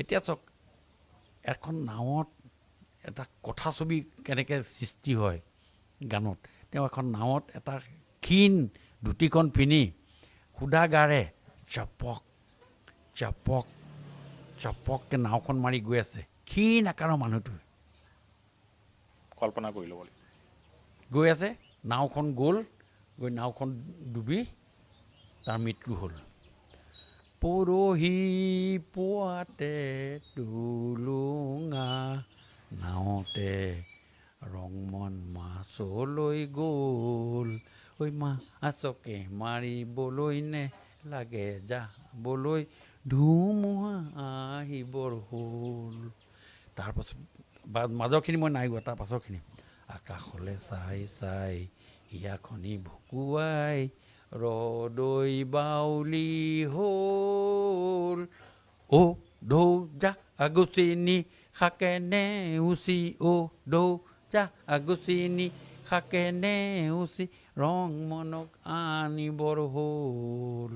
এতিয়া চাওক, এখন নাৱত এটা কথা ছবি কেনেকৈ সৃষ্টি হয় গানত। তেওঁ এখন নাৱত এটা ক্ষীণ ধুতিখন পিন্ধি সুদা গাৰে চপক চপক চপককৈ নাওখন মাৰি গৈ আছে, ক্ষীণ আকাৰৰ মানুহটোৱে। কল্পনা কৰি ল'ব লাগিব। গৈ আছে, নাওখন গ'ল, গৈ নাওখন ডুবি তাৰ মৃত্যু হ'ল। পৰহি পুৱাতে টুলুঙা নাওতে ৰংমন মাছলৈ গ'ল, ঐ মাছকে মাৰিবলৈ নে লাগে যাবলৈ, ধুমুহা আহিবৰ হ'ল। তাৰপাছত মাজৰখিনি মই নাই গোৱা, তাৰ পাছৰখিনি, আকাশলৈ চাই চাই হিয়াখনি ভুকুৱাই ৰদৈ বাউলি হ'ল ও ঢৌ যা আগুচিনি খাকে নেউচি ও ঢৌ যা আগুচিনি খাকে নেউচি ৰং মনক আনিবৰ হ'ল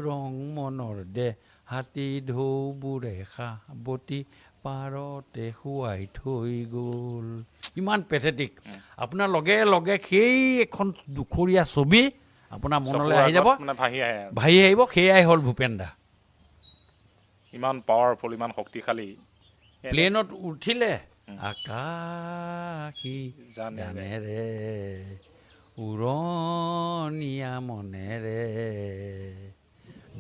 ৰং মনৰ দে হাতী ঢৌবোৰে সাৱটি পাৰতে শুৱাই থৈ গ'ল ইমান পেথেটিক আপোনাৰ লগে লগে সেই এখন দুখৰীয়া ছবি আপোনাৰ মনলৈ আহি যাব ভাহি আহিব সেয়াই হ'ল ভূপেন দা ইমান পাৱাৰফুল ইমান শক্তিশালী প্লেনত উঠিলে আকাশী জানেৰে উৰণীয়া মনেৰে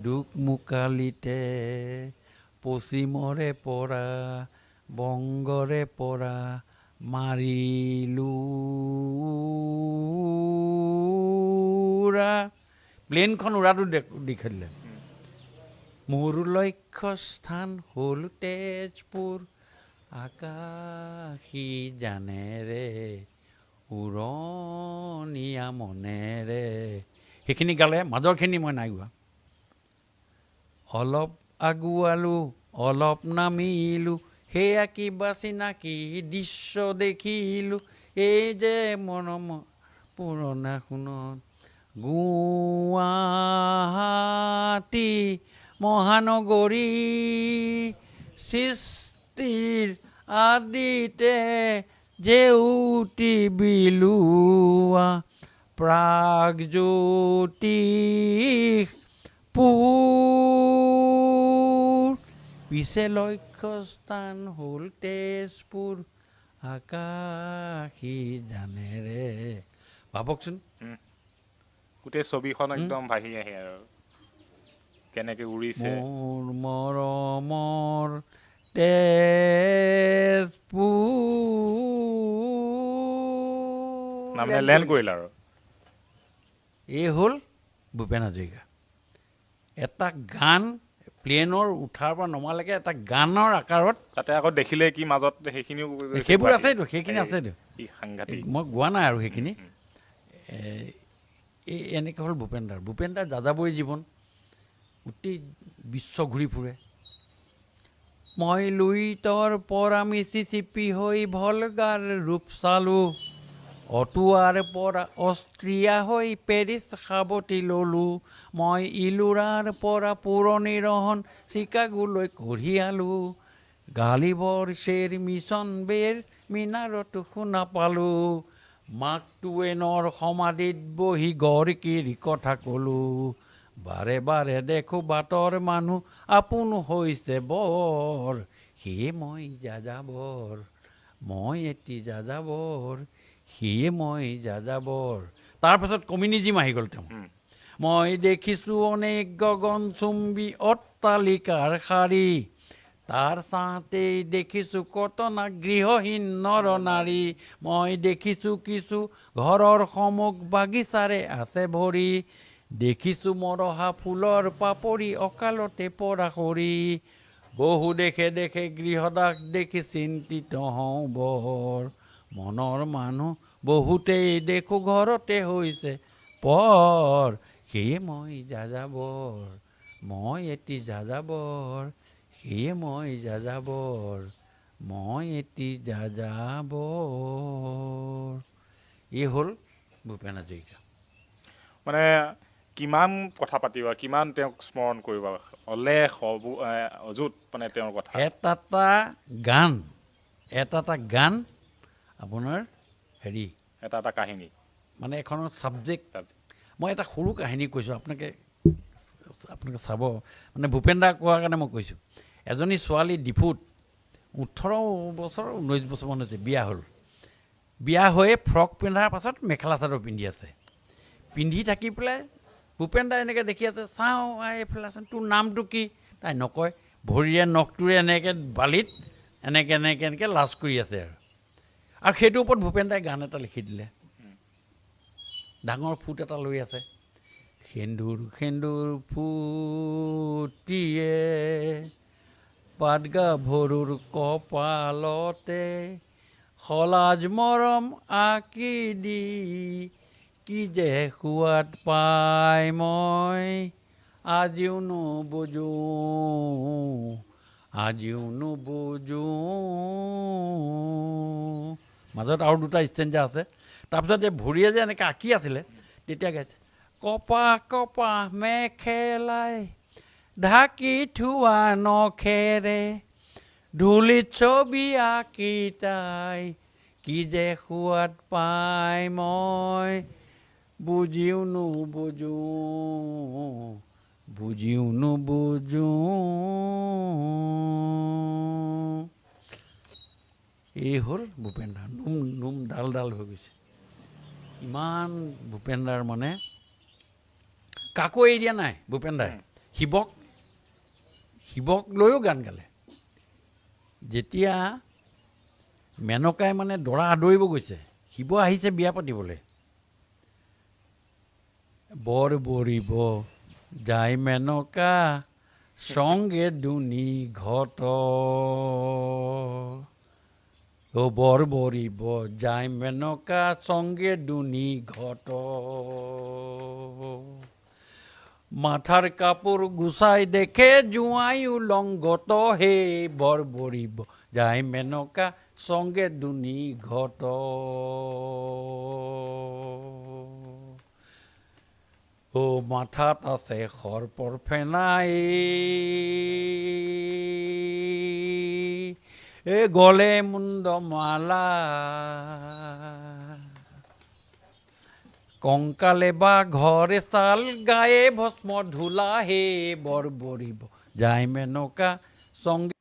দুখ মুকালিতে পশ্চিমৰে পৰা বংগৰে পৰা মাৰিলো প্লেনখন উৰাটো দেখালে মোৰ লক্ষ্য স্থান হ'ল তেজপুৰ আকাশী জানেৰে উৰণীয়া মনেৰে সেইখিনি গালে মাজৰখিনি মই নাই গোৱা অলপ আগুৱালো অলপ নামিলো সেয়া কিবা চিনাকি দৃশ্য দেখিলো এই যে মৰম পুৰণা সোণত গুৱাহাটী মহানগৰী সৃষ্টিৰ আদিতে জেউতি বিলোৱা প্ৰাগজ্যোতিষ পুৰ পিছে লক্ষ্য স্থান হ'ল তেজপুৰ আকাশী জানেৰে ভাবকচোন গোটেই ছবিখন একদম ভাহি আহে আৰু কেনেকে উৰিছে মোৰ মৰমৰ তেজপুৰ নামে লেণ্ড কৰিল আৰু এই হ'ল ভূপেন হাজৰিকা এটা গান প্লেনৰ উঠাৰ পৰা নমালৈকে এটা গানৰ আকাৰত তাতে আকৌ দেখিলে কি মাজত সেইখিনিও সেইবোৰ আছেতো সেইখিনি আছেতো সাংঘাতিক মই গোৱা নাই আৰু সেইখিনি এই এনেকৈ হ'ল ভূপেন দাৰ যাযাবৰী জীৱন গোটেই বিশ্ব ঘূৰি ফুৰে মই লুইতৰ পৰা মিছিছিপি হৈ ভলগাৰ ৰূপ চালোঁ অটোৱাৰ পৰা অষ্ট্ৰিয়া হৈ পেৰিছ সাৱটি ল'লোঁ মই ইলোৰাৰ পৰা পুৰণি ৰহন চিকাগোলৈ কঢ়িয়ালোঁ গালিবৰ শ্বেৰ মিছন বেৰ মিনাৰতো শুনা পালোঁ মাৰ্ক টুৱেইনৰ সমাধিত বহি গড়কিৰি কথা ক'লোঁ বাৰে বাৰে দেখোঁ বাটৰ মানুহ আপোন হৈছে বৰ সিয়ে মই যাযাবৰ মই এটি যাযাবৰ সিয়ে মই যাযাবৰ তাৰপাছত কমিউনিজিম আহি গ'ল তেওঁ মই দেখিছোঁ অনেক গগনচুম্বী অট্টালিকাৰ শাৰী তাৰ চাওঁতেই দেখিছোঁ কতনা গৃহহীন নৰ নাৰী মই দেখিছোঁ কিছু ঘৰৰ সমুখ বাগিচাৰে আছে ভৰি দেখিছোঁ মৰহা ফুলৰ পাপৰি অকালতে পৰা সৰি বহু দেখে দেখে গৃহদাস দেখি চিন্তিত হওঁ বৰ মনৰ মানুহ বহুতেই দেখোঁ ঘৰতে হৈছে পৰ সেয়ে মই যাযাবৰ মই এটি যাযাবৰ সেয়ে মই যাযাবৰ মই এটি যাযাবৰ এই হ'ল ভূপেন হাজৰিকা মানে কিমান কথা পাতিব কিমান তেওঁক স্মৰণ কৰিব অলেখ অযুত মানে তেওঁৰ কথা এটা গান আপোনাৰ হেৰি এটা কাহিনী মানে এখনৰ ছাবজেক্ট মই এটা সৰু কাহিনী কৈছোঁ আপোনালোকে চাব মানে ভূপেন দা কোৱাৰ কাৰণে মই কৈছোঁ এজনী ছোৱালী ডিফুত 18 বছৰ 19 বছৰমান হৈছে বিয়া হৈ ফ্ৰক পিন্ধাৰ পাছত মেখেলা চাদৰ পিন্ধি আছে পিন্ধি থাকি পেলাই ভূপেন দা এনেকৈ দেখি আছে চাওঁ এইফালে আচোন তোৰ নামটো কি তাই নকয় ভৰিৰে নখটোৰে এনেকৈ বালিত এনেকৈ লাজ কৰি আছে আৰু সেইটোৰ ওপৰত ভূপেন দাই গান এটা লিখি দিলে ডাঙৰ ফুট এটা লৈ আছে সেন্দুৰ ফুটিয়ে পাতগা ভৰুৰ কপালতে সলাজ মৰম আঁকি দি কি যে সোৱাদ পাই মই আজিও নুবুজো মাজত আৰু দুটা ষ্টেঞ্জা আছে তাৰপিছত যে ভৰিয়ে যে এনেকৈ আঁকি আছিলে তেতিয়া গাইছে কপাহ কপাহ মেখেলাই ঢাকি থোৱা নখেৰে ধূলিত ছবি আঁকি তাই কি যে সোৱাদ পাই মই বুজিও নুবুজো এই হ'ল ভূপেন দাৰ নোম ডাল হৈ গৈছে ইমান ভূপেন দাৰ মানে কাকো এৰি দিয়া নাই ভূপেন দাই শিৱক লৈও গান গালে যেতিয়া মেনকাই মানে দৰা আদৰিব গৈছে শিৱ আহিছে বিয়া পাতিবলৈ বৰ বৰিব যায় মেনকা সঙ্গে দুনি ঘট বৰ বৰিব যায় মেনকা সঙ্গে দুনি ঘট মাথাৰ কাপড় গুছাই দেখে জুয়াই উলঙ্গত হে বৰ বৰিব যায় মেনকা সঙ্গে দুনি ঘট ও মাথাত আছে সর্পর ফেনাই এ গলে মুন্ড মালা কঙ্কালে বা ঘরে চাল গায়ে ভস্ম ধুলা হে বৰ বৰিব যায় মেনকা সঙ্গে